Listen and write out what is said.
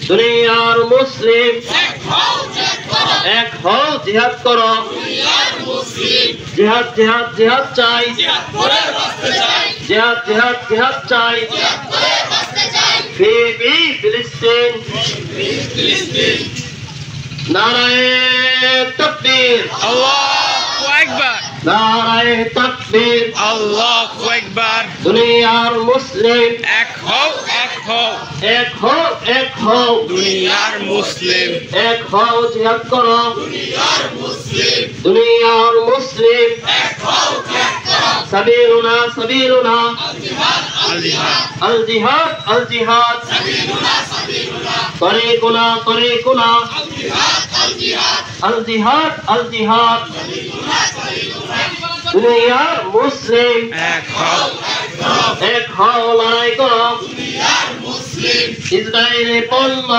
দুনিয়ার মুসলিম এক হও জিহাদ করো জিহাদ জিহাদ জিহাদ চাই জিহাদ জিহাদ জিহাদ চাই ফি ফিলিস্তিন নারায়ে তাকবীর আল্লাহু আকবার নারায়ে তাকবীর আল্লাহু আকবার দুনিয়ার মুসলিম এক হও এক হও এক হও এক হও দুনিয়ার মুসলিম এক হও জিহাদ করো দুনিয়ার মুসলিম সাবিলুনা সাবিলুনা আল জিহাদ আল জিহাদ আল জিহাদ তরিকুনা তরিকুনা আল জিহাদ আল জিহাদ দুনিয়ার মুসলিম এক হও এক হও লড়াই করো ইসরায়েলের পণ্য